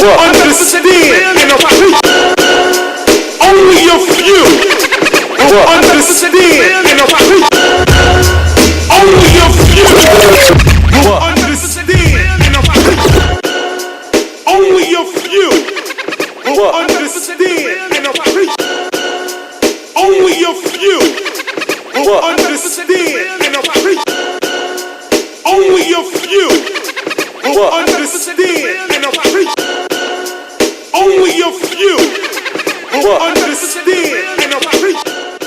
will understand and appreciate. Only a few will understand and appreciate. Only a few will understand and appreciate. Only a few will understand and appreciate. Only a few will understand and appreciate. Only a few will understand and appreciate. Only a few will understand and appreciate.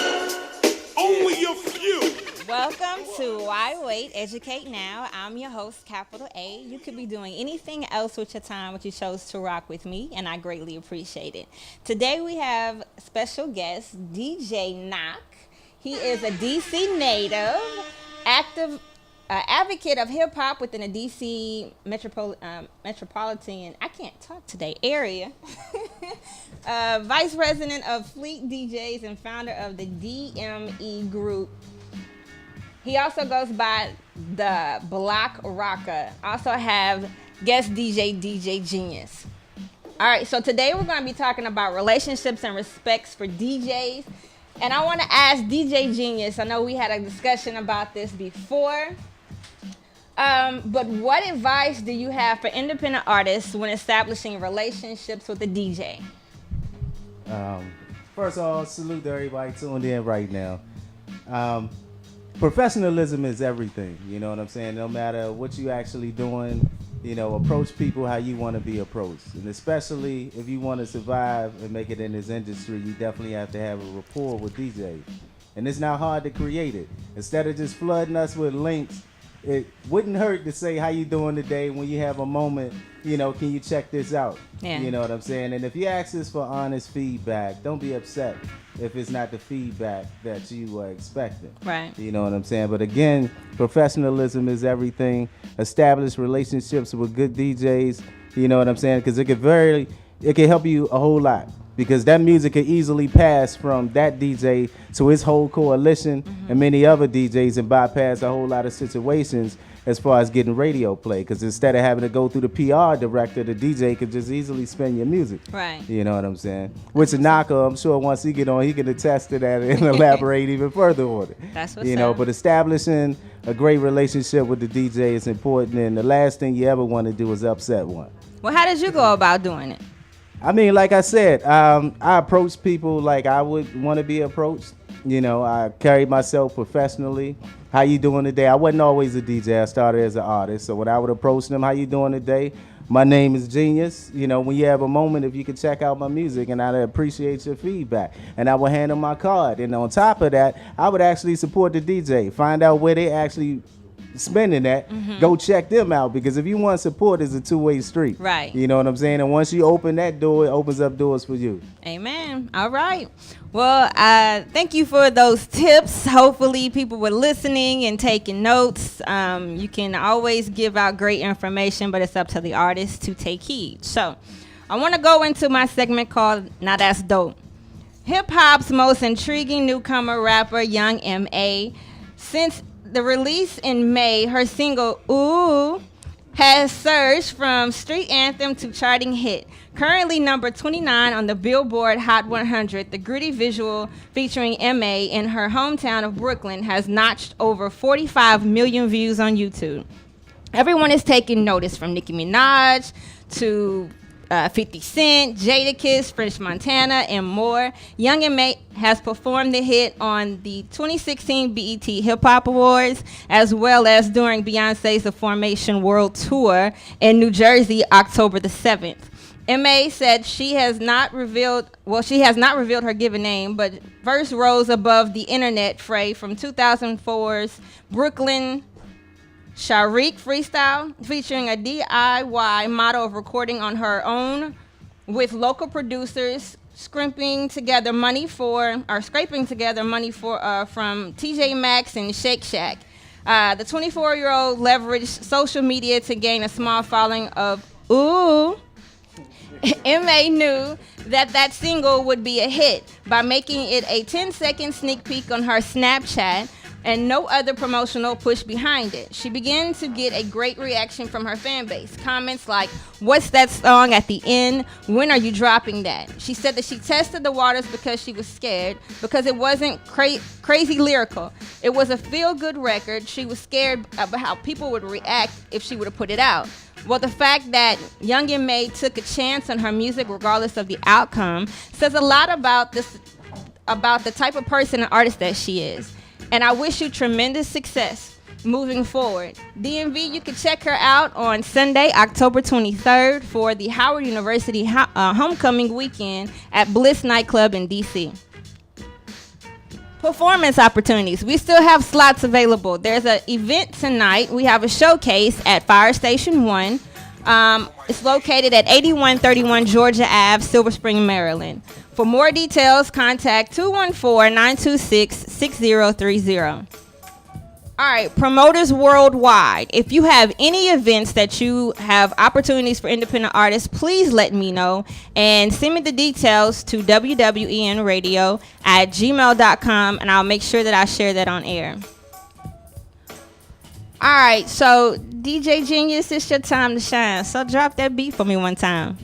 Only a few. Welcome to Why Wait, Educate Now. I'm your host, Capital A. You could be doing anything else with your time, but you chose to rock with me, and I greatly appreciate it. Today we have special guest, DJ Knock. He is a DC native, active advocate of hip-hop within the DC metropolitan, I can't talk today, area. Vice president of Fleet DJs and founder of the DME Group. He also goes by the Block Rocker. Also have guest DJ Genius. All right, so today we're going to be talking about relationships and respects for DJs. And I want to ask DJ Genius, I know we had a discussion about this before, but what advice do you have for independent artists when establishing relationships with a DJ? First of all, salute to everybody tuned in right now. Professionalism is everything, you know what I'm saying? No matter what you actually doing, you know, approach people how you want to be approached. And especially if you want to survive and make it in this industry, you definitely have to have a rapport with DJs. And it's not hard to create it. Instead of just flooding us with links, it wouldn't hurt to say how you doing today when you have a moment, you know, can you check this out? Yeah. You know what I'm saying? And if you ask us for honest feedback, don't be upset if it's not the feedback that you were expecting. Right. You know what I'm saying? But again, professionalism is everything. Establish relationships with good DJs, you know what I'm saying? Because it can help you a whole lot. Because that music can easily pass from that DJ to his whole coalition and many other DJs and bypass a whole lot of situations as far as getting radio play. Because instead of having to go through the PR director, the DJ could just easily spin your music. Right. You know what I'm saying? Which a knocker, I'm sure once he get on, he can attest to that and elaborate even further on it. That's what's You know, up. but establishing a great relationship with the DJ is important. And the last thing you ever want to do is upset one. Well, how did you go about doing it? I mean, like I said, I approach people like I would want to be approached. You know, I carried myself professionally. How you doing today? I wasn't always a DJ. I started as an artist. So when I would approach them, how you doing today? My name is Genius. You know, when you have a moment, if you could check out my music, and I'd appreciate your feedback. And I would hand them my card. And on top of that, I would actually support the DJ. Find out where they actually spending that, go check them out, because if you want support, it's a two-way street. Right. You know what I'm saying? And once you open that door, it opens up doors for you. Amen. All right. Well, thank you for those tips. Hopefully people were listening and taking notes. You can always give out great information, but it's up to the artist to take heed. So I want to go into my segment called Now That's Dope. Hip-hop's most intriguing newcomer rapper, Young M.A. Since the release in May, her single, Ooh, has surged from street anthem to charting hit. Currently number 29 on the Billboard Hot 100, the gritty visual featuring M.A. in her hometown of Brooklyn has notched over 45 million views on YouTube. Everyone is taking notice, from Nicki Minaj to 50 Cent, Jadakiss, French Montana, and more. Young M.A. has performed the hit on the 2016 BET Hip Hop Awards, as well as during Beyonce's The Formation World Tour in New Jersey, October the 7th. M.A. said she has not revealed her given name, but first rose above the internet fray from 2004's Brooklyn Sharik freestyle, featuring a DIY model of recording on her own with local producers, scraping together money from TJ Maxx and Shake Shack. The 24-year-old leveraged social media to gain a small following of Ooh. M.A. knew that single would be a hit by making it a 10-second sneak peek on her Snapchat. and no other promotional push behind it. She began to get a great reaction from her fan base. Comments like, "What's that song at the end? When are you dropping that?" She said that she tested the waters because she was scared, because it wasn't crazy lyrical. It was a feel-good record. She was scared about how people would react if she would have put it out. Well, the fact that Young M.A took a chance on her music regardless of the outcome says a lot about the type of person and artist that she is. And I wish you tremendous success moving forward. DMV, you can check her out on Sunday, October 23rd for the Howard University homecoming weekend at Bliss Nightclub in D.C. Performance opportunities. We still have slots available. There's an event tonight. We have a showcase at Fire Station 1. It's located at 8131 Georgia Ave, Silver Spring, Maryland. For more details, contact 214-926-6030. All right, promoters worldwide. If you have any events that you have opportunities for independent artists, please let me know and send me the details to wwenradio@gmail.com, and I'll make sure that I share that on air. All right, so DJ Genius, it's your time to shine. So drop that beat for me one time.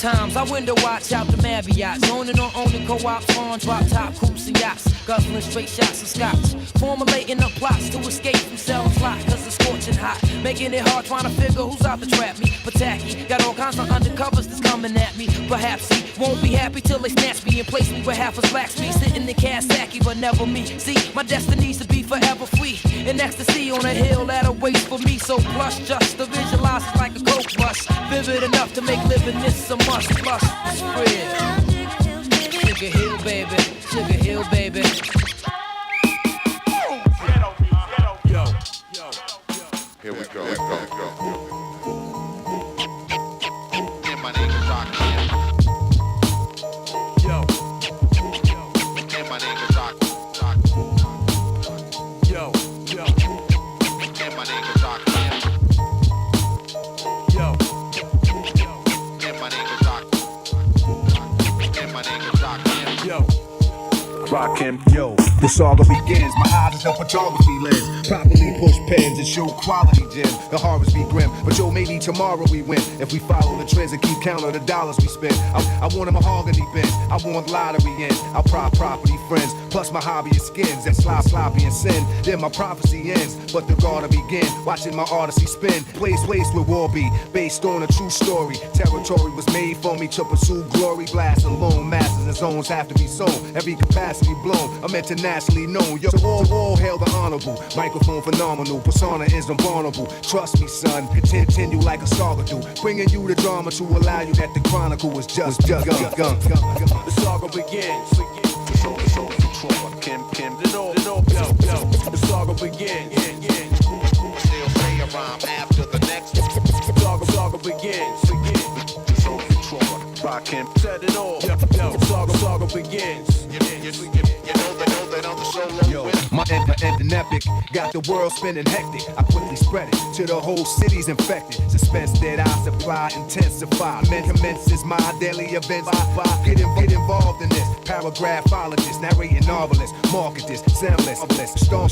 Times I window watch out the Marriott, zoning on owning co-ops, on drop top coops and yachts, guzzling straight shots of scotch, formulating up plots to escape from selling slot, cause it's scorching hot, making it hard trying to figure who's out to trap me. But tacky, got all kinds of undercovers that's coming at me. Perhaps he won't be happy till they snatch me and place me with half a slack speed, sitting in Kawasaki, but never me. See, my destiny's to be forever free, in ecstasy on a hill that awaits for me. So plush, just to visualize it's like a coke rush, vivid enough to make living this a must. Plus, spread. Sugar Hill, baby. Sugar Hill, baby. Yo. Here we go. And my name is Rock. Yo. And my name is Rock. Yo. And my name is Rock. Yo. And my name is Rock. Rockin'. Yo, the saga begins. My eyes is a photography lens. Properly push pens and show quality gems. The harvest be grim, but yo, maybe tomorrow we win. If we follow the trends and keep count of the dollars we spend. I want a mahogany bin. I want lottery in. I'll property friends. Plus my hobby is skins and sloppy and sin. Then my prophecy ends, but the gotta begin. Watching my odyssey spin. Place where war be. Based on a true story. Territory was made for me to pursue glory. Blast alone. Masters and zones have to be sown. Every capacity blown. I'm internationally known. Yo, so all hail the honorable. Microphone phenomenal. Persona is invulnerable. Trust me, son. Continue like a saga do. Bringing you the drama to allow you that the chronicle was just begun. The saga begins. Kim, the saga begins. Still say a rhyme after the next. Saga begins. Rockin', set it off. Saga begins. You know that I'm the solo. Yo, my ending epic got the world spinning hectic. I quickly spread it to the whole city's infected. Suspense that I supply intensify. Commences my daily events. Get involved in this. Paragraphologist, narrating novelist, marketist, soundless,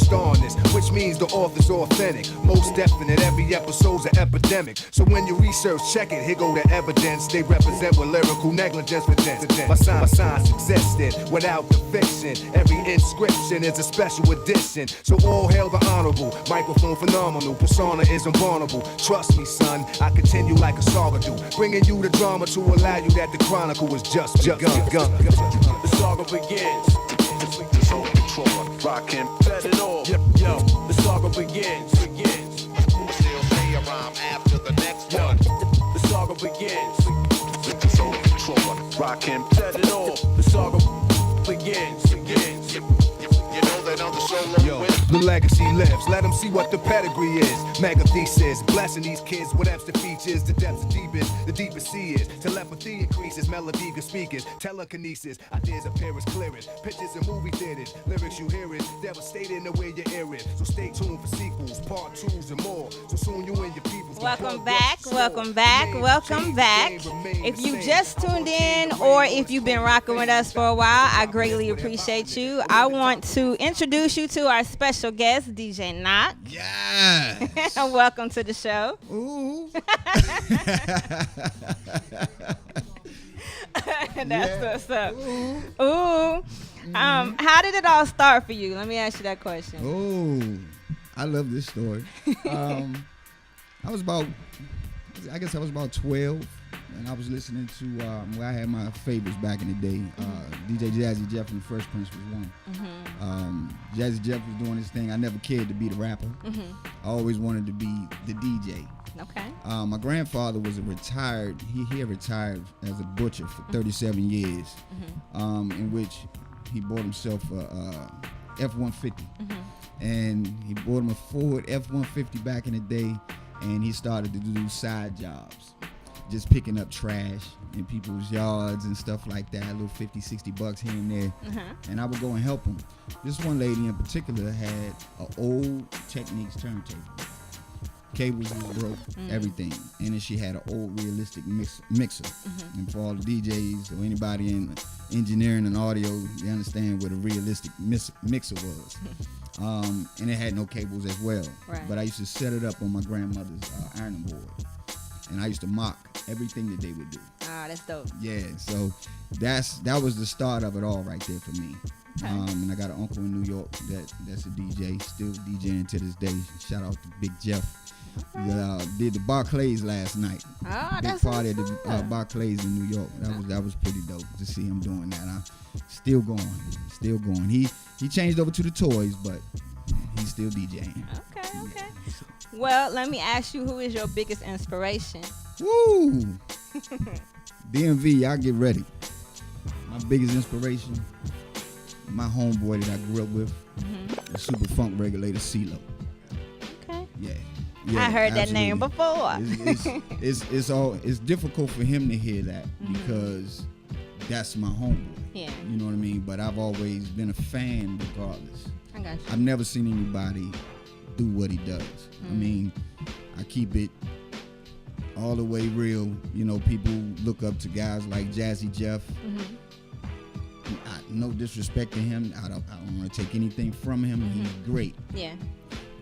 starness, which means the author's authentic. Most definite, every episode's an epidemic. So when you research, check it, here go the evidence. They represent with lyrical negligence for My science existed without the fiction. Every inscription is a special edition. So all hail the honorable, microphone phenomenal. Persona is invulnerable. Trust me, son, I continue like a saga do. Bringing you the drama to allow you that the chronicle was just begun. The saga begins. Rockin', set it off. Yo, the saga begins. Still say a rhyme after the next one. The saga begins. Rockin', set it off. The saga begins. You know that I'm the solo. Yo, the legacy lives. Let them see what the pedigree is. Mega thesis, blessing these kids with the features. The depths are deepest, the deepest sea is. Telepathy increases, melody good speakers. Telekinesis, ideas appear as clearest. Pictures in movie theaters, lyrics you hear it. Devastating the way you hear it. So stay tuned for sequels, part 2s and more. So soon you and your people. Welcome back. If you just tuned in or if you've been rocking with us for a while, I greatly appreciate you. I want to introduce you to our special guest, DJ Knock. Yes. Welcome to the show. Ooh. That's what's up. Ooh. How did it all start for you? Let me ask you that question. Oh, I love this story. I was about 12, and I was listening to where I had my favorites back in the day. DJ Jazzy Jeff and the Fresh Prince was one. Jazzy Jeff was doing his thing. I never cared to be the rapper. I always wanted to be the DJ. Okay. My grandfather was a retired. He had retired as a butcher for 37 years, in which he bought himself a F-150, and he bought him a Ford F-150 back in the day. And he started to do side jobs, just picking up trash in people's yards and stuff like that, a little $50-$60 here and there. And I would go and help him. This one lady in particular had an old Techniques turntable. Cables was broke, everything. And then she had an old realistic mixer. And for all the DJs or anybody in engineering and audio, you understand what a realistic mixer was. And it had no cables as well. Right. But I used to set it up on my grandmother's ironing board. And I used to mock everything that they would do. Ah, that's dope. Yeah, so that was the start of it all right there for me. Okay. And I got an uncle in New York that's a DJ, still DJing to this day. Shout out to Big Jeff. Okay. Did the Barclays last night. Oh, Big that's party at the awesome. Barclays in New York. That was pretty dope to see him doing that. I'm still going. He changed over to the toys, but he's still DJing. Okay. Well, let me ask you, who is your biggest inspiration? Woo! DMV, y'all get ready. My biggest inspiration, my homeboy that I grew up with, the Super Funk Regulator, CeeLo. Okay. Yeah, I heard that absolutely. name before. It's difficult for him to hear that because that's my homeboy. Yeah. You know what I mean? But I've always been a fan regardless. I got you. I've never seen anybody do what he does. I mean, I keep it all the way real. You know, people look up to guys like Jazzy Jeff. no disrespect to him. I don't want to take anything from him. He's great. Yeah.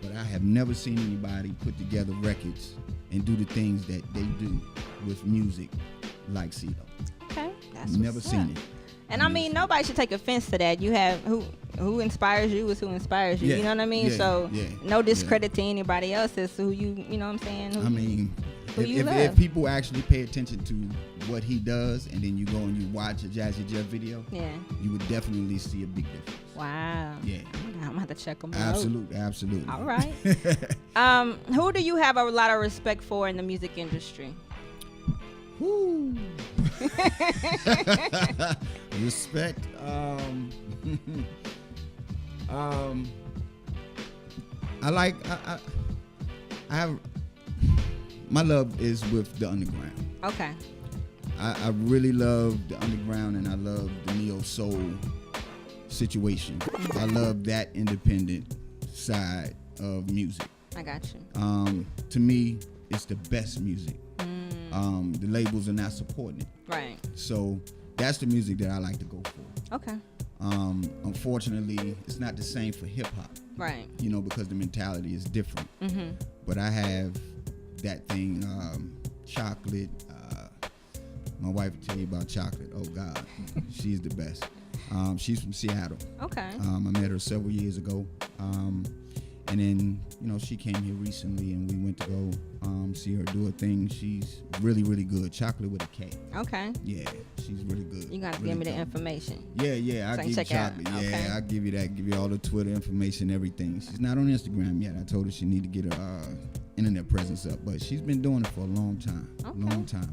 But I have never seen anybody put together records and do the things that they do with music like Cito. Okay. That's Never what's seen up. it. And I mean, nobody should take offense to that. You have who inspires you is who inspires you. Yeah, You know what I mean? yeah, So yeah, no discredit to anybody else. It's who you know what I'm saying? I mean, who you if love. people actually pay attention to what he does, and then you go and you watch a Jazzy Jeff video, Yeah. you would definitely see a big difference. Wow. Yeah. I'm gonna have to check them out. Absolutely. All right. Who do you have a lot of respect for in the music industry? Woo. Respect. I have my love is with the underground. Okay. I really love the underground, and I love the neo soul situation. I love that independent side of music. I got you. To me, it's the best music. The labels are not supporting it. Right. So that's the music that I like to go for. Okay. Unfortunately, it's not the same for hip hop. Right. You know, because the mentality is different. But I have that thing, chocolate. My wife will tell you about chocolate. Oh God, she's the best. She's from Seattle. Okay. I met her several years ago. And then, she came here recently, and we went to go see her do a thing. She's really, really good. Chocolate with a K. Okay. Yeah, she's really good. You gotta really give me the good. information. Yeah, I'll So I give you check out. chocolate. Okay. Yeah, I'll give you that. Give you all the Twitter information, everything. She's not on Instagram yet. I told her she need to get her internet presence up, but she's been doing it for a long time. Okay.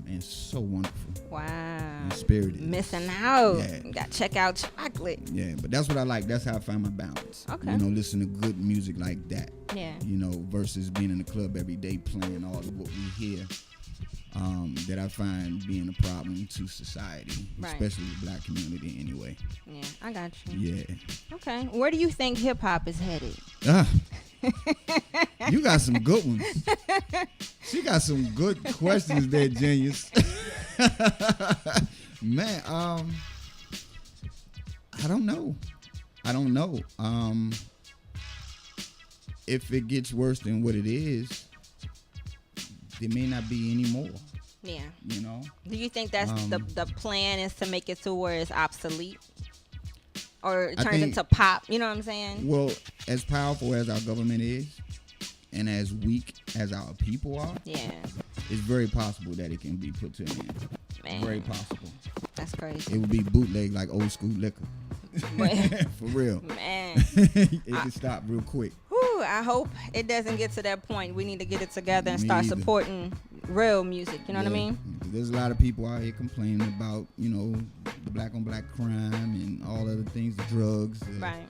And so wonderful. Wow. And spirited. Missing out. Yeah. You gotta check out chocolate. Yeah, but that's what I like. That's how I find my balance. Okay. Listen to good music like that. Yeah. Versus being in the club every day playing all of what we hear. That I find being a problem to society, Right. especially the black community anyway. Yeah, I got you. Yeah. Okay. Where do you think hip hop is headed? You got some good ones. She got some good questions there, Genius. Man, I don't know. If it gets worse than what it is, there may not be any more. Yeah. Do you think that's the plan is to make it to where it's obsolete? Or it turns into pop, you know what I'm saying? Well, as powerful as our government is, and as weak as our people are, Yeah. it's very possible that it can be put to an end. Man. Very possible. That's crazy. It would be bootleg like old school liquor. For real. Man. It could stop real quick. Whew, I hope it doesn't get to that point. We need to get it together and Me start either. supporting real music. You know what I Yeah. mean? There's a lot of people out here complaining about, the black on black crime and all other things, the drugs, Right.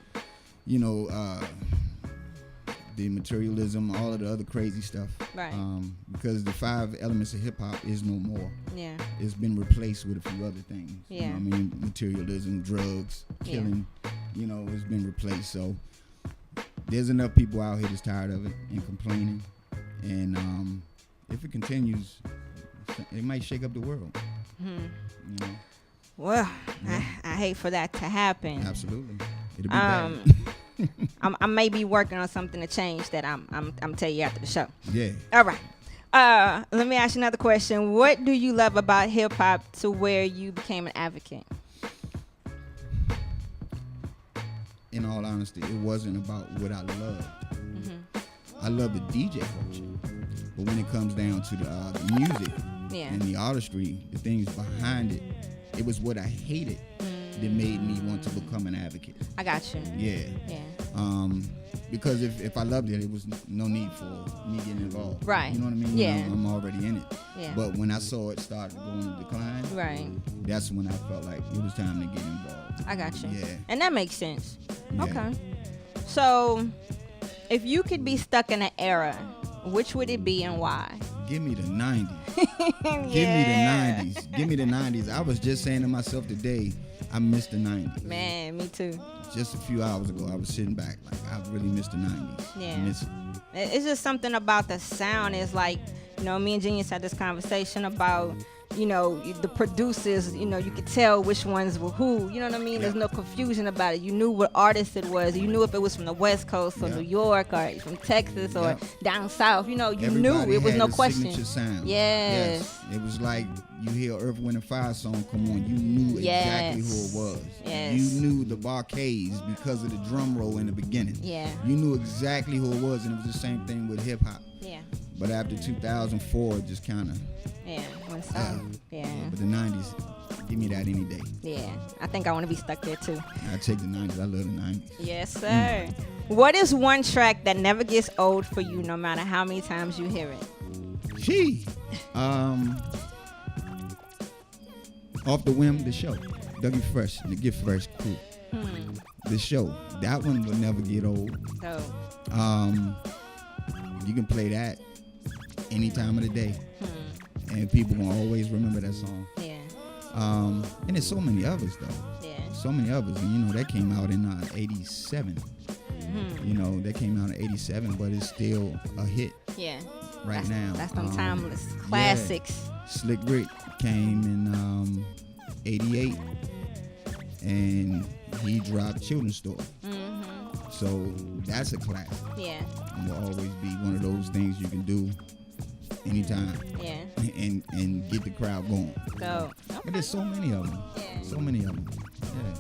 The materialism, all of the other crazy stuff. Right. Because the 5 elements of hip hop is no more. Yeah. It's been replaced with a few other things. Yeah. Materialism, drugs, Yeah. killing, it's been replaced. So there's enough people out here that's tired of it and complaining. And if it continues, it might shake up the world. Well, I hate for that to happen. Absolutely. It'll be bad. I may be working on something to change that I'm tell you after the show. Yeah. All right. Let me ask you another question. What do you love about hip hop to where you became an advocate? In all honesty, it wasn't about what I loved. I love the DJ culture, but when it comes down to the music and the artistry, the things behind it, it was what I hated that made me want to become an advocate. I got you. Yeah. Yeah. Because if I loved it, it was no need for me getting involved. Right. You know what I mean? Yeah. I'm already in it. Yeah. But when I saw it start going to decline, Right. that's when I felt like it was time to get involved. I got you. Yeah. And that makes sense. Yeah. Okay. So, if you could be stuck in an era, which would it be and why? Give me the 90s. Yeah. Give me the 90s. I was just saying to myself today, I miss the 90s. Man, me too. Just a few hours ago, I was sitting back like, I really miss the 90s. Yeah. I miss it. It's just something about the sound. It's like, me and Genius had this conversation about the producers, you could tell which ones were who. You know what I mean? There's no confusion about it. You knew what artist it was. You knew if it was from the West Coast or New York or from Texas or down south. You Everybody knew. It was had no a question. signature sound. Yes. It was like you hear Earth, Wind, and Fire song come on. You knew exactly who it was. Yes. You knew the Barcades because of the drum roll in the beginning. Yeah. You knew exactly who it was, and it was the same thing with hip hop. Yeah. But after 2004, it just kind of. Went south. But the 90s, give me that any day. Yeah. I think I want to be stuck there too. I take the 90s. I love the 90s. Yes, sir. What is one track that never gets old for you, no matter how many times you hear it? Off the Whim, the show. Dougie Fresh and the Get Fresh crew. The show. That one will never get old. You can play that any time of the day. And people gonna always remember that song. Yeah. And there's so many others though. Yeah. So many others. And that came out in 87. That came out in 87, but it's still a hit. Yeah. Now. That's some timeless classics. Yeah. Slick Rick came in 88, and he dropped Children's Store. So that's a classic. Yeah. And will always be one of those things you can do anytime. Yeah. And get the crowd going. So. But there's so many of them. Yeah. So many of them. Yeah.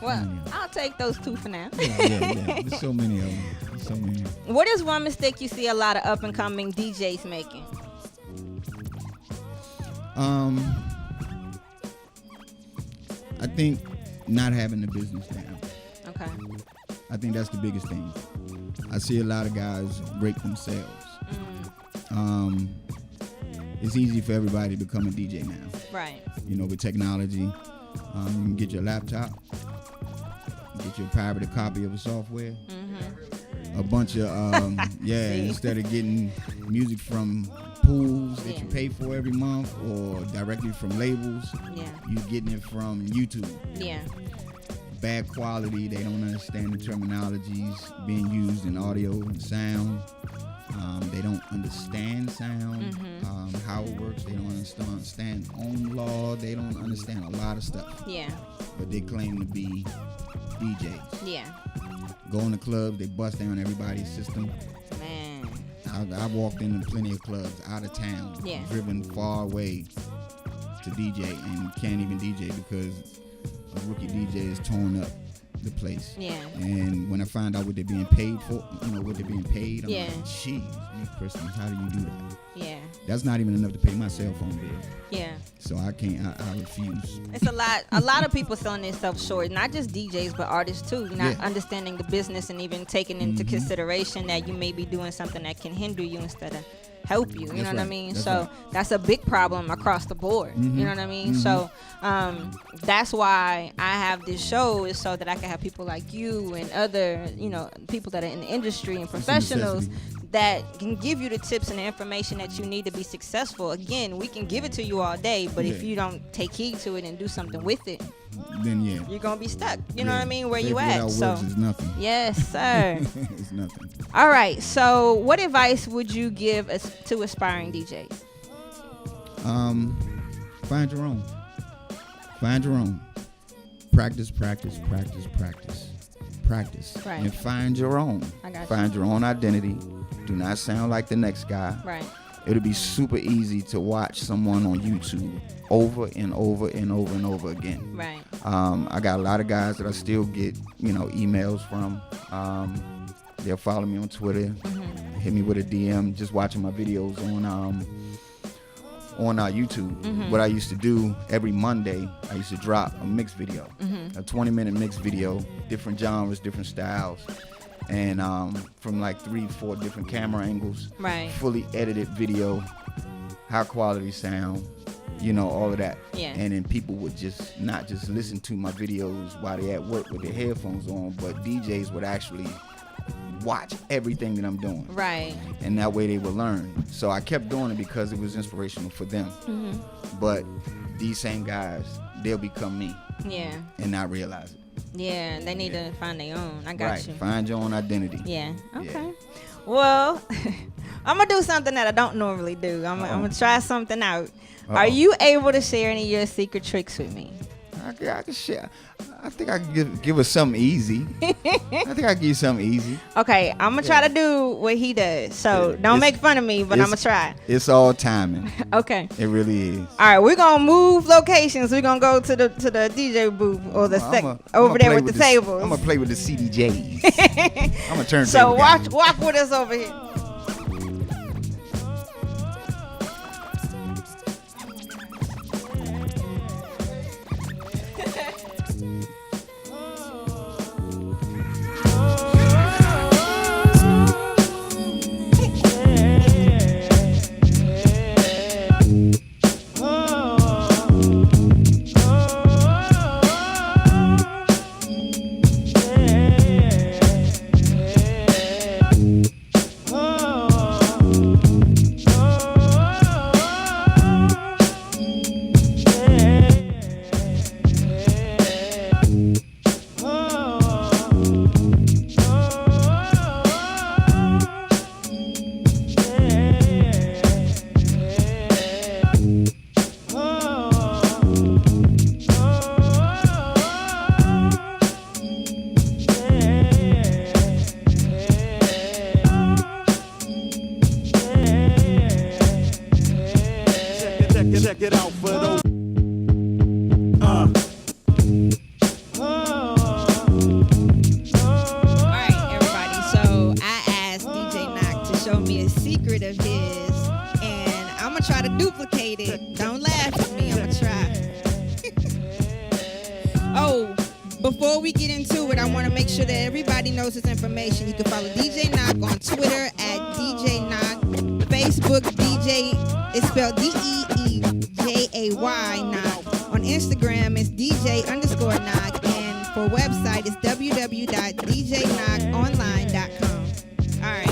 Well, I'll take those two for now. Yeah. There's so many of them. So many. What is one mistake you see a lot of up and coming DJs making? I think not having the business down. Okay. I think that's the biggest thing. I see a lot of guys break themselves. It's easy for everybody to become a DJ now. Right. With technology, you can get your laptop, get your pirated copy of a software, a bunch of instead of getting music from pools that you pay for every month or directly from labels, you getting it from YouTube. Yeah. Bad quality. They don't understand the terminologies being used in audio and sound. They don't understand sound, how it works. They don't understand own law. They don't understand a lot of stuff. Yeah. But they claim to be DJs. Yeah. Go in the club, they bust down everybody's system. Man. I've walked into plenty of clubs out of town, driven far away to DJ and can't even DJ because a rookie DJ is torn up the place. Yeah. And when I find out what they're being paid for, what they're being paid, I'm like, jeez, me Christmas, how do you do that? Yeah. That's not even enough to pay my cell phone bill. Yeah. So I can't, I refuse. It's a lot of people selling themselves short, not just DJs, but artists too. You're not understanding the business and even taking into consideration that you may be doing something that can hinder you instead of help you. You know what I mean? So that's a big problem across the board. You know what I mean? So that's why I have this show, is so that I can have people like you and other, people that are in the industry and professionals that can give you the tips and the information that you need to be successful. Again, we can give it to you all day, but if you don't take heed to it and do something with it, then you're gonna be stuck. You know what I mean? Where you at? So is nothing. Yes, sir. It's nothing. All right. So, what advice would you give to aspiring DJs? Find your own. Find your own. Practice. Right. And find your own. Find your own identity. Do not sound like the next guy. Right. It'll be super easy to watch someone on YouTube over and over and over and over again. Right. I got a lot of guys that I still get, emails from. They'll follow me on Twitter, hit me with a DM, just watching my videos on YouTube. What I used to do every Monday, I used to drop a mix video, a 20-minute mix video, different genres, different styles, and from like 3-4 different camera angles, fully edited video, high quality sound, all of that. Yeah. And then people would just not just listen to my videos while they at work with their headphones on, but DJs would actually watch everything that I'm doing. Right. And that way they would learn. So I kept doing it because it was inspirational for them. But these same guys, they'll become me. Yeah. And not realize it. Yeah, they need to find their own. I got you. Find your own identity. Yeah. Okay. Yeah. Well, I'm gonna do something that I don't normally do. I'm gonna try something out. Are you able to share any of your secret tricks with me? I can share. I think I can give us something easy. I think I can give you something easy. Okay, I'm gonna try to do what he does. So don't make fun of me, but I'm gonna try. It's all timing. Okay. It really is. All right, we're gonna move locations. We're gonna go to the DJ booth or the over there with the tables. I'm gonna play with the CDJs. I'm gonna turn. So walk with us over here. Check it out for those. Alright, everybody. So I asked DJ Knock to show me a secret of his, and I'm gonna try to duplicate it. Don't laugh at me. I'm gonna try. Oh, before we get into it, I want to make sure that everybody knows this information. You can follow DJ Knock on Twitter at DJ Knock, Facebook DJ. It's spelled DEEJAY Knock. On Instagram, it's DJ_Knock. And for website, it's www.djknockonline.com. All right.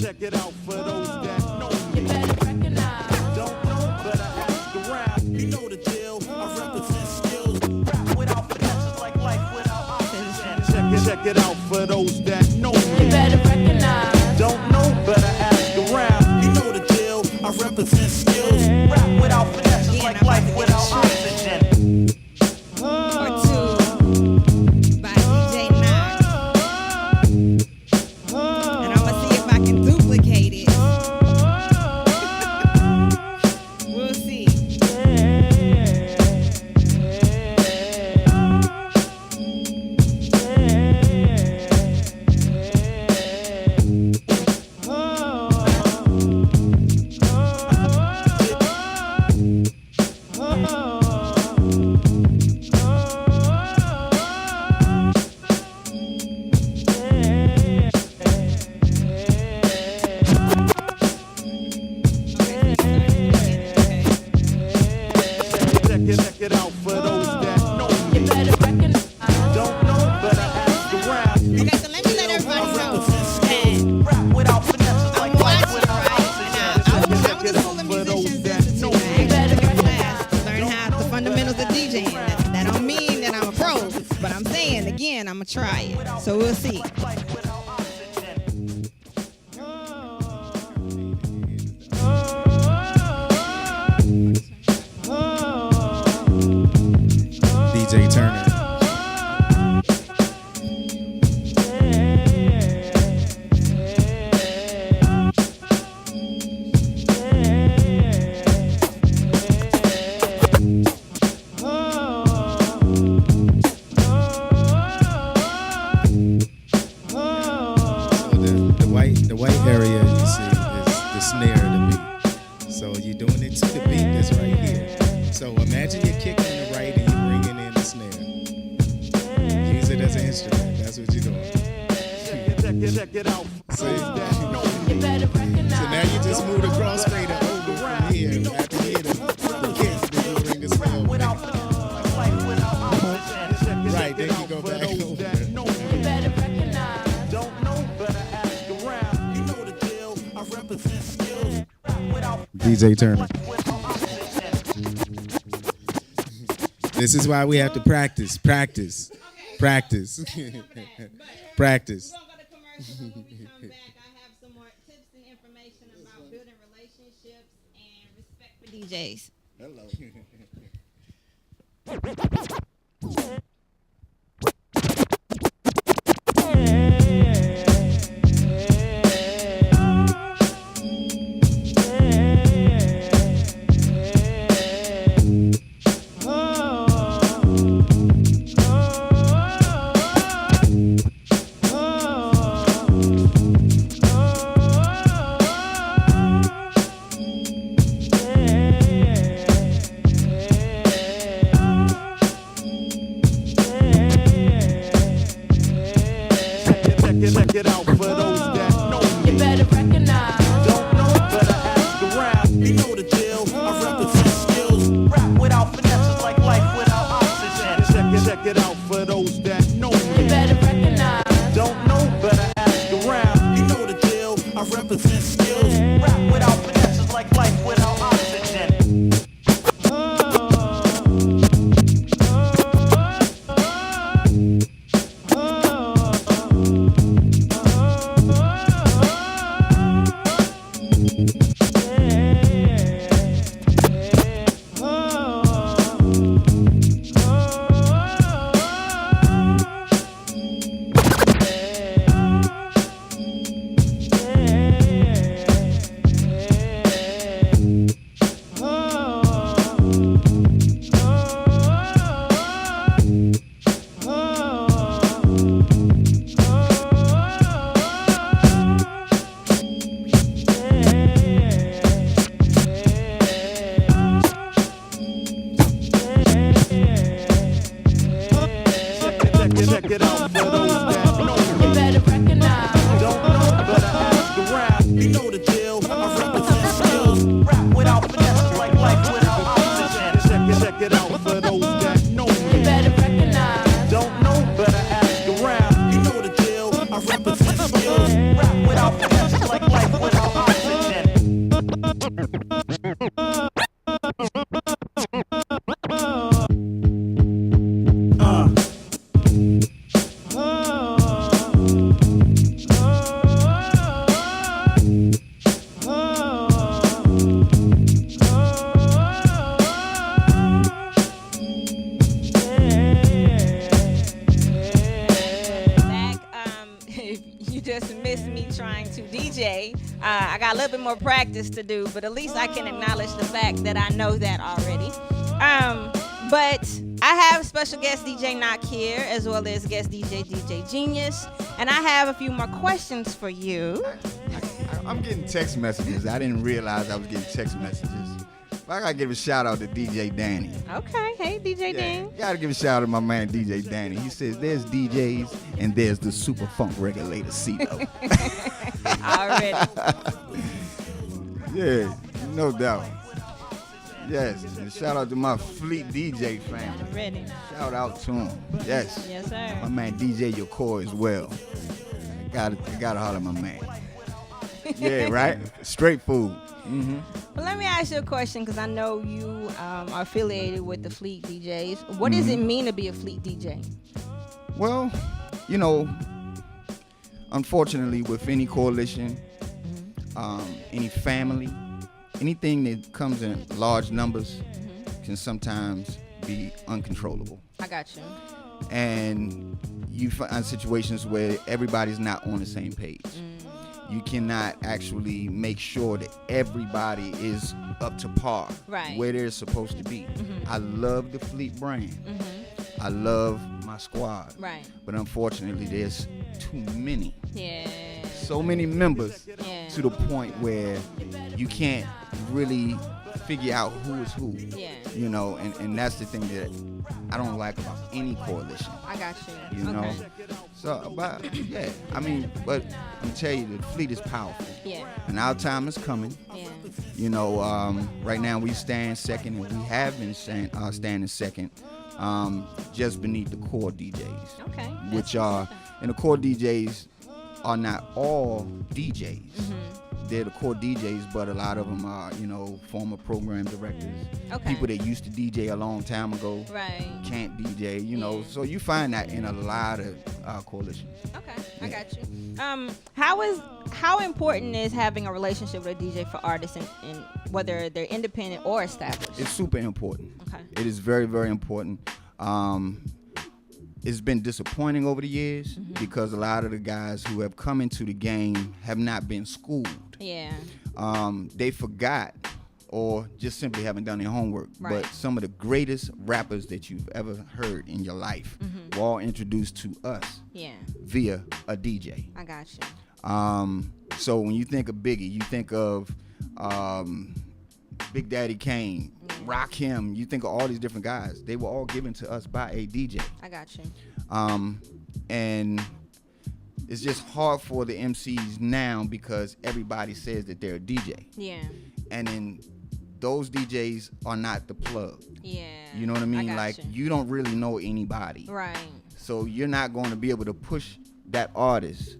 Check it out for those that know me. Don't know, but I ask around. You know the deal. I represent skills. Rap without finesse, like life without oxygen. Check it out for those that know me. You better recognize. Don't know, but I ask around. You know the deal. I represent skills. Rap without finesse, like life without oxygen. Or two by DJ Knock. And I'm gonna see if I can duplicate it. We'll see. Check it out for those that know me. You better recognize. Don't know, but I ask around. Okay, so let me let everybody know that Rap without finesse, I'm like life watching, without right? oxygen. I was a school of musicians institute. I actually took a class to learn how the fundamentals of DJing. That don't mean that I'm a pro, but I'm saying again, I'm gonna try it. So we'll see. DJ Turner. The white area you see is the snare of the beat. So you're doing it to the beat that's right here. So imagine you're kicking the right and you're bringing in the snare. Use it as an instrument. That's what you're doing. Check it out. See? You better recognize. So now you just move the cross fader over from here. After you hit the kick, then you bring the snare back. Right, then you go back over. You better recognize. Don't know, but I ask around. You know the deal. I represent skills. DJ Turner. This is why we have to practice. Practice. Practice. We're gonna go to commercial. When we come back, I have some more tips and information about building relationships and respect for DJs. Check it out for those that know me. You better recognize. Don't know, better ask around. You know the deal. I represent skills. Rap without finesse, like life without oxygen. Check it out for those that know You me. better recognize. Don't know, better ask around. You know the deal. I represent skills. Rap without finesse, like life without oxygen. Check it out for those that know me. You better recognize. Don't know, better ask around. You know the deal. I represent skills. Rap without finesse, like life without oxygen. Check it out for those that know You me. better recognize. Don't know, better ask around. You know the deal. I represent skills. Rap without finesse, like life without oxygen. Back, if you just missed me trying to DJ, I got a little bit more practice to do, but at least I can acknowledge the fact that I know that already. But I have special guest DJ Knock here, as well as guest DJ Genius, and I have a few more questions for you. I'm getting text messages. I didn't realize I was getting text messages. But I gotta give a shout out to DJ Danny. Okay, hey DJ Dean. Gotta give a shout out to my man DJ Danny. He says there's DJs and there's the super funk regulator CeeLo. Already. Yeah, no doubt. Yes, and shout out to my Fleet DJ family. Already. Shout out to him. Yes. Yes, sir. My man DJ Yokor as well. Gotta holler at my man. Yeah, right? Straight food. Mm-hmm. Well, let me ask you a question, because I know you are affiliated with the Fleet DJs. What does it mean to be a Fleet DJ? Well, you know, unfortunately, with any coalition, any family, anything that comes in large numbers can sometimes be uncontrollable. I got you. And you find situations where everybody's not on the same page. You cannot actually make sure that everybody is up to par where they're supposed to be. I love the Fleet brand. I love my squad. Right. But unfortunately, there's too many. Yeah. So many members to the point where you can't really figure out who is who. Yeah. You know, and that's the thing that I don't like about any coalition. I got you. You know? So, but yeah, I mean, but I'm telling you, the Fleet is powerful. Yeah. And our time is coming. Yeah. You know, right now we stand second, and we have been standing second, just beneath the core DJs. Okay. Which are, and the core DJs are not all DJs. They're the core DJs, but a lot of them are, former program directors, Okay. people that used to DJ a long time ago, Right. can't DJ, Yeah. So you find that in a lot of coalitions. Okay, I got you. How important is having a relationship with a DJ for artists, and whether they're independent or established? It's super important. Okay. It is very, very important. It's been disappointing over the years because a lot of the guys who have come into the game have not been schooled. Yeah. They forgot or just simply haven't done their homework. Right. But some of the greatest rappers that you've ever heard in your life were all introduced to us Yeah. via a DJ. I got you. So when you think of Biggie, you think of Big Daddy Kane, Rakim, you think of all these different guys. They were all given to us by a DJ. I got you. And it's just hard for the MCs now because everybody says that they're a DJ. Yeah. And then those DJs are not the plug. Yeah. You know what I mean? got Like you don't really know anybody. Right. So you're not going to be able to push that artist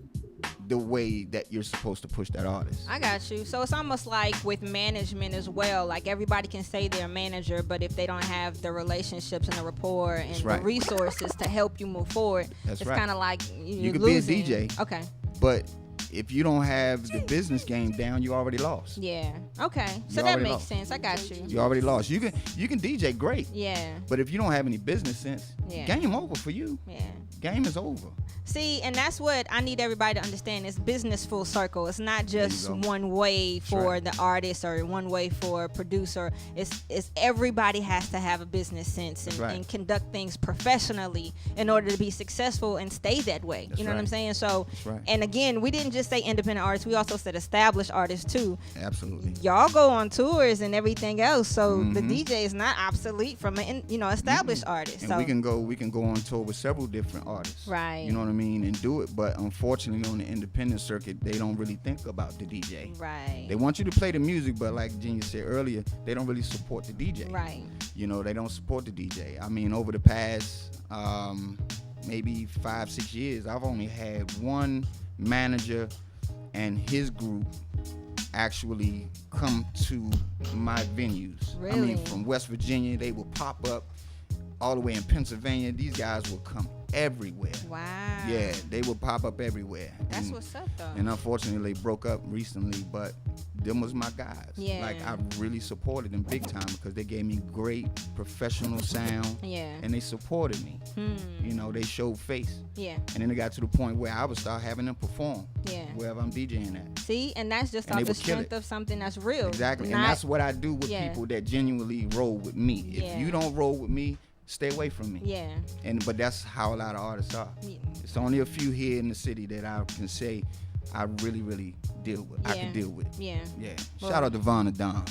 the way that you're supposed to push that artist. I got you. So it's almost like with management as well. Like everybody can say they're a manager, but if they don't have the relationships and the rapport and That's right. the resources to help you move forward, That's it's right. kind of like you're could losing. be a DJ. Okay. But if you don't have the business game down, you already lost. Yeah. Okay. So You that already makes lost. sense. I got you. You already lost. You can DJ great, Yeah. but if you don't have any business sense, Yeah. game over for you. Yeah. Game is over. See, and that's what I need everybody to understand. It's business full circle. It's not just There you go. one way for right. the artist or one way for a producer. It's everybody has to have a business sense and, right. and conduct things professionally in order to be successful and stay that way. That's You know what I'm right. saying? So, That's right. and again, we didn't just say independent artists. We also said established artists too. Absolutely. Y'all go on tours and everything else, so the Mm-hmm. DJ is not obsolete from an established artist. And so we can go on tour with several different artists. Right. You know what I mean? And do it. But unfortunately on the independent circuit, they don't really think about the DJ. right, They want you to play the music, but like Genius said earlier, they don't really support the DJ. right, They don't support the DJ. I mean, over the past maybe 5-6 years, I've only had one manager and his group actually come to my venues. I Really? mean, from West Virginia, they will pop up all the way in Pennsylvania. These guys will come everywhere. wow. Yeah, they will pop up everywhere. That's And- what's up though. and unfortunately, they broke up recently, but them was my guys. Yeah. Like, I really supported them big time because they gave me great professional sound. Yeah. And they supported me. They showed face. Yeah. And then it got to the point where I would start having them perform Yeah. wherever I'm DJing at. See, and that's just And they off the would kill strength it. of something that's real. Exactly. Not- And that's what I do with Yeah. people that genuinely roll with me. If Yeah. you don't roll with me, stay away from me. Yeah. But that's how a lot of artists are. Yeah. It's only a few here in the city that I can say I really, really deal with. I Yeah. can deal with. Yeah. Yeah. Well- Shout out to Von Don.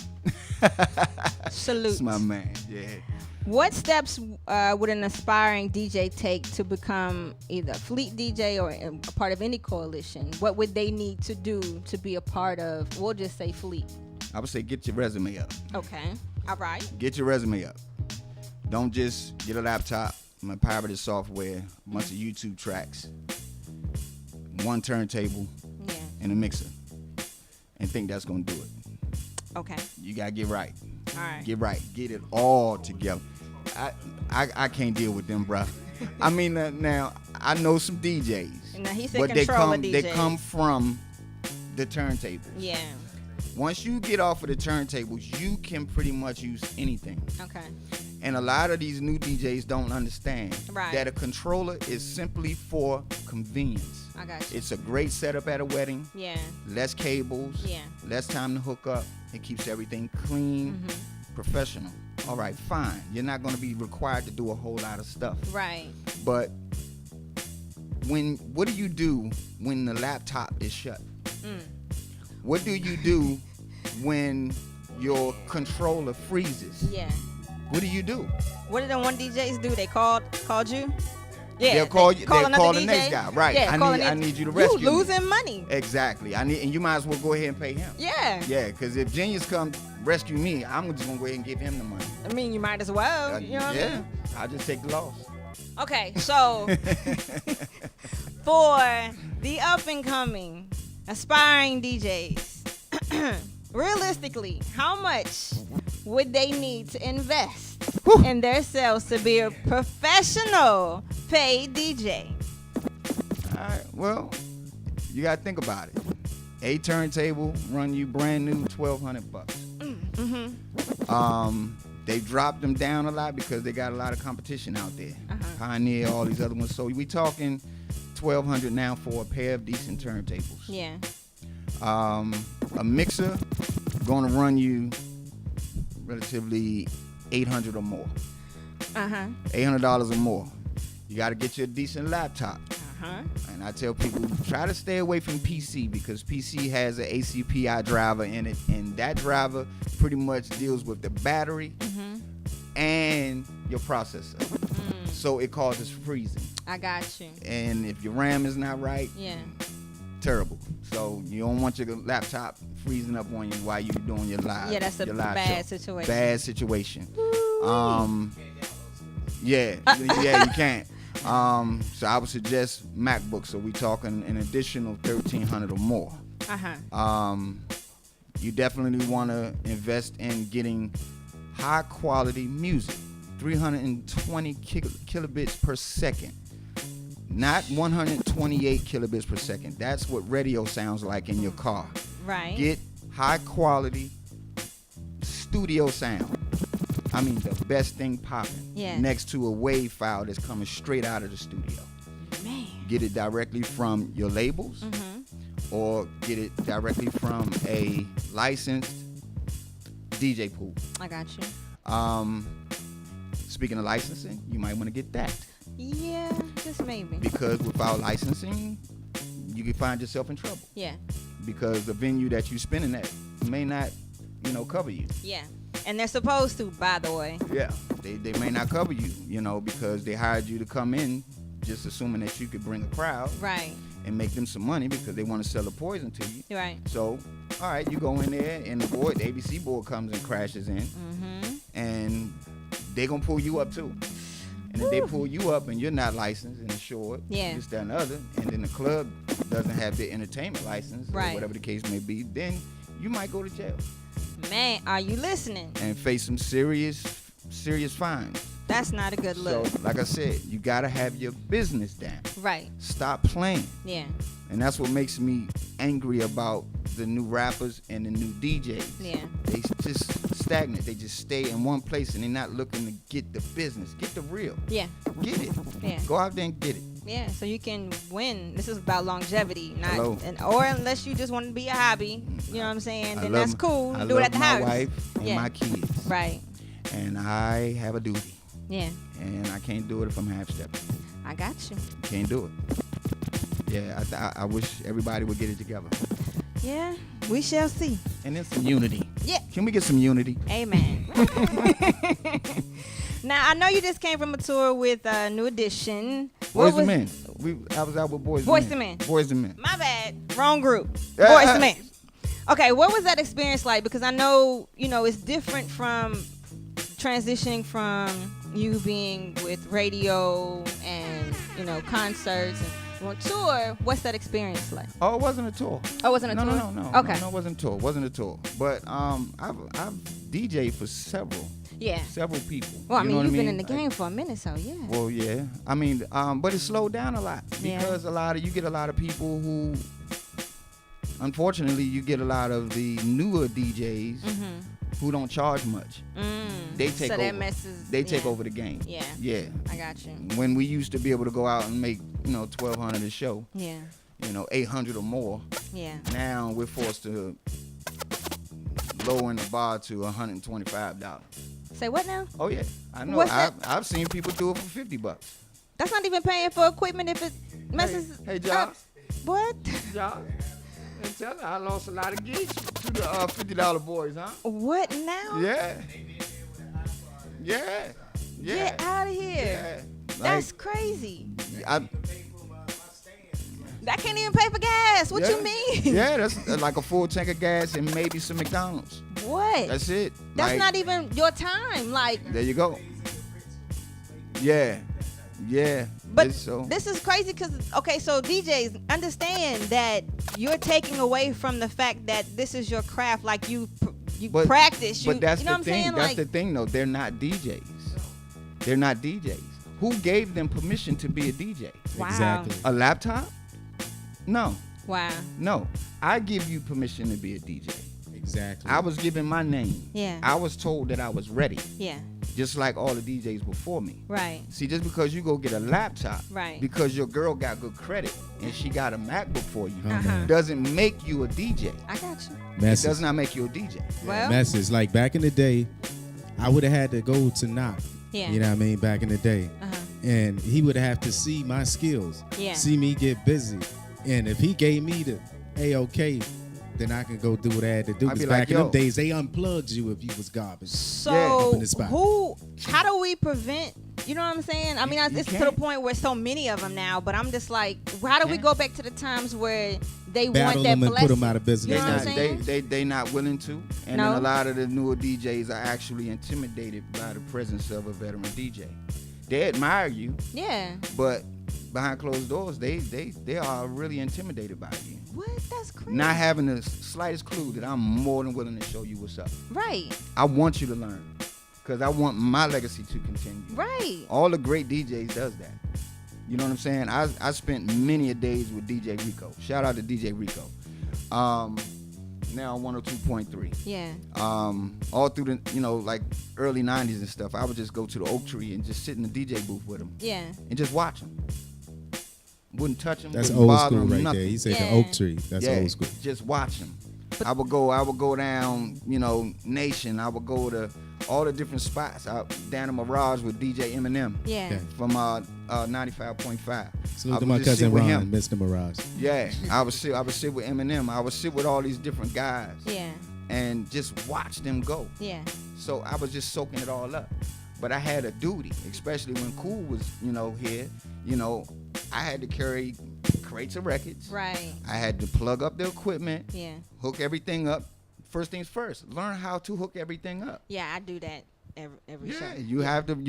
Salute. That's my man. Yeah. What steps would an aspiring DJ take to become either a fleet DJ or a part of any coalition? What would they need to do to be a part of, we'll just say fleet? I would say get your resume up. Okay. All right. Get your resume up. Don't just get a laptop, my pirated software, a bunch of YouTube tracks, one turntable, Yeah. and a mixer, and think that's gonna do it. Okay. You gotta get right. All right. Get right. Get it all together. I can't deal with them, bruh. I mean, now I know some DJs, Now he said but they control come a they DJ. come from the turntables. Yeah. Once you get off of the turntables, you can pretty much use anything. Okay. And a lot of these new DJs don't understand Right. that a controller is simply for convenience. I got you. It's a great setup at a wedding. Yeah. Less cables. Yeah. Less time to hook up. It keeps everything clean, Mm-hmm. professional. All right, fine. You're not going to be required to do a whole lot of stuff. Right. But what do you do when the laptop is shut? What do you do when your controller freezes? Yeah. What do you do? What did the one DJs do? They called you? Yeah. They'll call they you. They'll another call the DJ? next guy. Right. Yeah, call I another- need you to rescue. You me. losing money. Exactly. And you might as well go ahead and pay him. Yeah. Yeah, because if Genius come rescue me, I'm just gonna go ahead and give him the money. I mean, you might as well. You know what I mean? I'll just take the loss. Okay, so for the up and coming, aspiring DJs, realistically, how much would they need to invest in themselves to be a professional paid DJ? All right. Well, you gotta think about it. A turntable run you brand new $1,200. They dropped them down a lot because they got a lot of competition out there. Pioneer, all these other ones. So we talking $1,200 now for a pair of decent turntables. Yeah. A mixer gonna run you relatively $800 or more. $800 or more. You got to get you a decent laptop. And I tell people, try to stay away from PC because PC has an ACPI driver in it, and that driver pretty much deals with the battery and your processor. So it causes freezing. I got you. And if your RAM is not right, terrible. So you don't want your laptop freezing up on you while you're doing your live. Yeah, that's a bad situation. Bad situation. Yeah, you can't. So I would suggest MacBook. So we talking an additional $1,300 or more. You definitely want to invest in getting high quality music, 320 kilobits per second, not 128 kilobits per second. That's what radio sounds like in your car. Right. Get high quality studio sound. I mean, the best thing popping next to a wave file that's coming straight out of the studio. Man. Get it directly from your labels or get it directly from a licensed DJ pool. I got you. Speaking of licensing, you might want to get that. Yeah, just maybe. Because without licensing, you can find yourself in trouble. Yeah. Because the venue that you're spinning at may not, cover you. Yeah. And they're supposed to, by the way. Yeah, they may not cover you, because they hired you to come in just assuming that you could bring a crowd. Right. And make them some money because they want to sell the poison to you. Right. So, all right, you go in there and the ABC board comes and crashes in. And they going to pull you up too. And if they pull you up and you're not licensed and insured, this, that, and the other, and then the club doesn't have the entertainment license or whatever the case may be, then you might go to jail. Man, are you listening? And face some serious fines. That's not a good look. So, like I said, you got to have your business down. Right. Stop playing. Yeah. And that's what makes me angry about the new rappers and the new DJs. Yeah. They just stagnant. They just stay in one place and they're not looking to get the business. Get the real. Yeah. Get it. Yeah. Go out there and get it. Yeah, so you can win. This is about longevity, not Hello. or unless you just want to be a hobby. You know what I'm saying? Then that's cool. I Do it at the house. my wife and my kids. Right. And I have a duty. Yeah. And I can't do it if I'm half stepping. I got you. Can't do it. Yeah, I wish everybody would get it together. Yeah, we shall see. And then some unity. Yeah. Can we get some unity? Amen. Now, I know you just came from a tour with New Edition. Boys and Men. I was out with Boys and Men. Boys and Men. My bad. Wrong group. Boys and Men. Okay, what was that experience like? Because I know, it's different from transitioning from you being with radio and, concerts and on tour. What's that experience like? Oh, it wasn't a tour. Oh, it wasn't a tour? No. Okay. No, it wasn't a tour. It wasn't a tour. But I've DJed for several people. Well, you've been in the Like, game for a minute, so yeah. Well, yeah. But it slowed down a lot because you get a lot of people who, unfortunately, you get a lot of the newer DJs who don't charge much. They take over. That messes. They take over the game. Yeah. Yeah. I got you. When we used to be able to go out and make, $1,200 a show. Yeah. $800 or more. Yeah. Now we're forced to lower the bar to $125. Say what now? Oh yeah, I know. I've seen people do it for $50. That's not even paying for equipment if it messes. Hey, Josh. What? Josh. And tell her I lost a lot of gigs to the $50 boys, huh? What now? Yeah. Get out of here. Yeah. That's crazy. I can't even pay for gas. What you mean? Yeah, that's like a full tank of gas and maybe some McDonald's. What? That's it. That's not even your time. Like. There you go. Yeah. Yeah. But it's so this is crazy because, okay, so DJs, understand that you're taking away from the fact that this is your craft. Like you practice. But that's you know the what thing. I'm saying? That's Like, the thing, though. They're not DJs. They're not DJs. Who gave them permission to be a DJ? wow. Exactly. A laptop? No. Wow. No. I give you permission to be a DJ. Exactly. I was given my name. Yeah. I was told that I was ready, Yeah. just like all the DJs before me. Right. See, just because you go get a laptop, Right. because your girl got good credit and she got a MacBook for you, Uh-huh. doesn't make you a DJ. I got you. It Message. does not make you a DJ. Well. Message. Like back in the day, I would have had to go to knock. Yeah. You know what I mean? Back in the day. Uh-huh. And he would have to see my skills. Yeah. See me get busy. And if he gave me the A-OK, then I can go do what I had to do. I'd be Because like, back in yo. them days, they unplugged you if you was garbage. So Up in the spot. how do we prevent, you know what I'm saying? I mean, You it's to can't. the point where so many of them now, but I'm just like, how do we can't. go back to the times where they Battle want that them and blessing? put them out of business. You know what I'm Not- saying? they not willing to, and No. then a lot of the newer DJs are actually intimidated by the presence of a veteran DJ. They admire you, Yeah. but behind closed doors, they are really intimidated by you. What? That's crazy. Not having the slightest clue that I'm more than willing to show you what's up. Right. I want you to learn, because I want my legacy to continue. Right. All the great DJs does that. You know what I'm saying? I spent many a days with DJ Rico. Shout out to DJ Rico. Now 102.3. Yeah. All through the, like early 90s and stuff, I would just go to the Oak Tree and just sit in the DJ booth with him Yeah. and just watch him. Wouldn't touch him. That's wouldn't old bother school him, right nothing. there. He said Yeah. the oak tree. That's Yeah, old school. just watch him. I would go down, Nation. I would go to all the different spots. Down in Mirage with DJ Eminem Yeah. Okay. from 95.5. Salute I to would my just sit cousin with Ron, him. Mr. Mirage. Yeah, I would sit with Eminem. I would sit with all these different guys Yeah. and just watch them go. Yeah. So I was just soaking it all up. But I had a duty, especially when Cool was, here. I had to carry crates of records. Right. I had to plug up the equipment, Yeah. hook everything up. First things first, learn how to hook everything up. Yeah, I do that every show. Yeah, you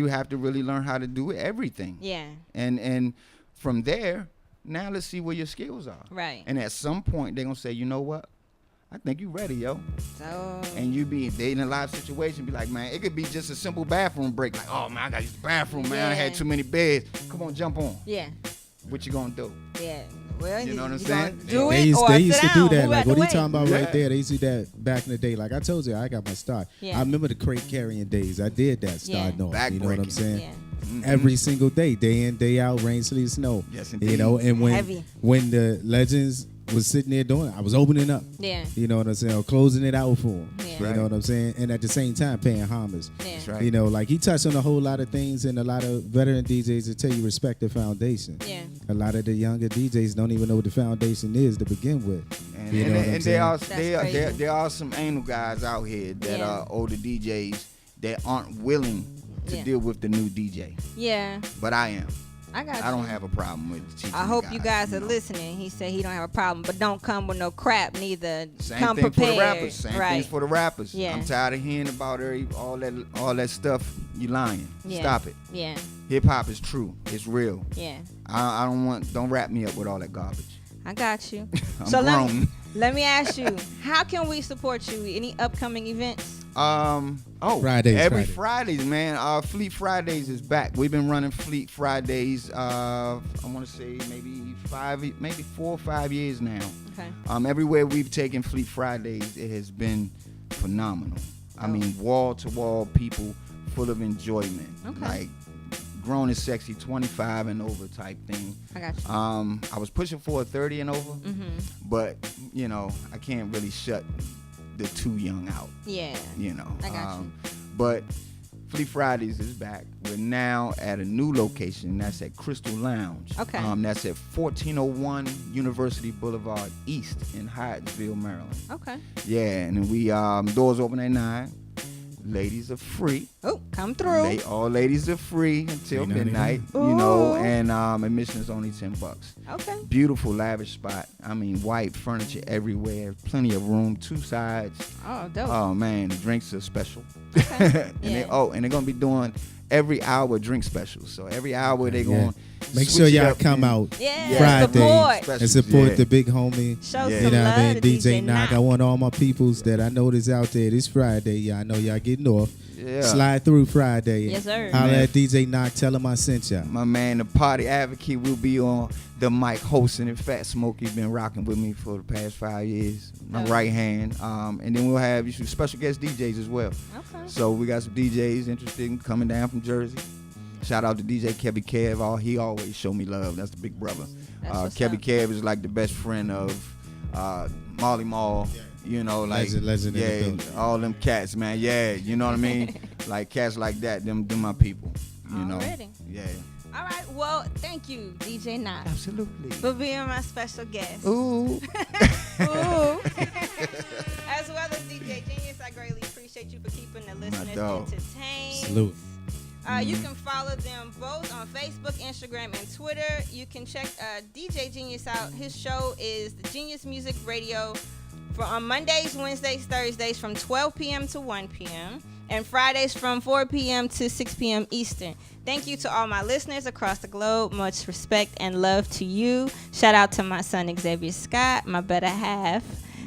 have to really learn how to do everything. Yeah. And from there, now let's see where your skills are. Right. And at some point they're gonna say, you know what? I think you ready, yo. So. And they in a live situation, be like, man, it could be just a simple bathroom break. Like, oh man, I gotta use the bathroom, man. I had Yeah. too many beds. Come on, jump on. Yeah. What you gonna do? Yeah. Well, You know what I'm you saying? gonna Do They it used, or they used sit to do down, that. move Like out what the he way. talking about Yeah. right there. They used to do that back in the day. Like I told you, I got my start. Yeah. I remember the crate carrying days. I did that starting off. You know what I'm Backbreaking. saying? Yeah. Every single day in, day out, rain, sleet, snow. Yes, You indeed. know, and Heavy. when the legends was sitting there doing it, I was opening up. Yeah. You know what I'm saying? Or closing it out for them. Yeah. You Right. know what I'm saying? And at the same time, paying homage. Yeah. That's right. You know, like he touched on a whole lot of things, and a lot of veteran DJs that tell you respect the foundation. Yeah. A lot of the younger DJs don't even know what the foundation is to begin with. And, You know what I'm and saying? there are some anal guys out here that Yeah. are older DJs that aren't willing to Yeah. deal with the new DJ. Yeah. But I am. I got I don't you. have a problem with teaching. I hope you guys are know. listening. He said he don't have a problem, but don't come with no crap neither. Same come thing prepared. for the rappers. Same right. things for the rappers. Yeah. I'm tired of hearing about all that stuff. You lying. Yeah. Stop it. Yeah. Hip hop is true. It's real. Yeah. I don't wrap me up with all that garbage. I got you. I'm so grown. let me ask you, how can we support you? Any upcoming events? Fridays, every Friday. Fridays, man. Fleet Fridays is back. We've been running Fleet Fridays. I want to say maybe 4 or 5 years now. Okay. Everywhere we've taken Fleet Fridays, it has been phenomenal. I mean, wall to wall people full of enjoyment. Okay. Like grown and sexy, 25 and over type thing. I got you. I was pushing for a 30 and over, Mm-hmm. but I can't really shut the too young out. Yeah. I got you. But Fleet Fridays is back. We're now at a new location. That's at Crystal Lounge. Okay. That's at 1401 University Boulevard East in Hyattsville, Maryland. Okay. Yeah, and we doors open at 9. Ladies are free. Oh, come through. All ladies are free until $3.99. midnight. Ooh. And admission is only $10. Okay. Beautiful, lavish spot. I mean, white furniture everywhere. Plenty of room, 2 sides. Oh, dope. Oh man, the drinks are special. Okay. And Yeah. they're gonna be doing every hour drink specials. So every hour they going. Make sure y'all come out Friday and support the big homie. Show you some know what I love mean? to DJ Knock. I want all my peoples that I know that's out there this Friday. Yeah, I know y'all getting off. Yeah. Slide through Friday. Yes, sir. Holla at DJ Knock. Tell him I sent y'all. My man, the party advocate, will be on the mic hosting. And Fat Smokey been rocking with me for the past 5 years. My right hand. And then we'll have some special guest DJs as well. Okay. So we got some DJs interested in coming down from Jersey. Shout out to DJ Kevin Kev. He always show me love. That's the big brother. Kevin Kev is like the best friend of Molly Mall. You know, like legend in the building. All them cats, man. Yeah, you know what I mean? Like cats like that, them my people. You know. Yeah. All right. Well, thank you, DJ Knock. Absolutely. For being my special guest. Ooh. Ooh. As well as DJ Genius, I greatly appreciate you for keeping the listeners entertained. Salute. You can follow them both on Facebook, Instagram, and Twitter. You can check DJ Genius out. His show is the Genius Music Radio on Mondays, Wednesdays, Thursdays from 12 p.m. to 1 p.m. and Fridays from 4 p.m. to 6 p.m. Eastern. Thank you to all my listeners across the globe. Much respect and love to you. Shout out to my son Xavier Scott, my better half,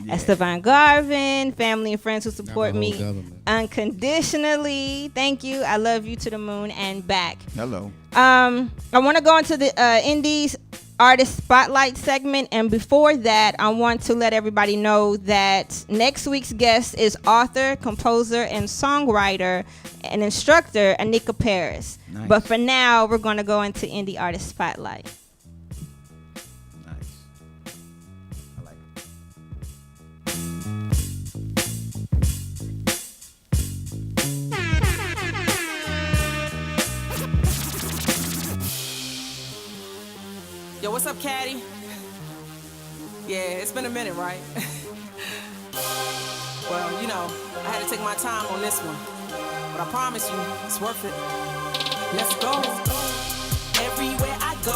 Esteban Garvin, family and friends who support me unconditionally. Thank you. I love you to the moon and back. Hello. I want to go into the Indies Artist Spotlight segment, and before that, I want to let everybody know that next week's guest is author, composer, and songwriter and instructor Anika Paris. Nice. But for now, we're going to go into Indie Artist Spotlight. Nice. I like it. Yo, what's up, Caddy? Yeah, it's been a minute, right? Well, you know, I had to take my time on this one. But I promise you, it's worth it. Let's go. Everywhere I go,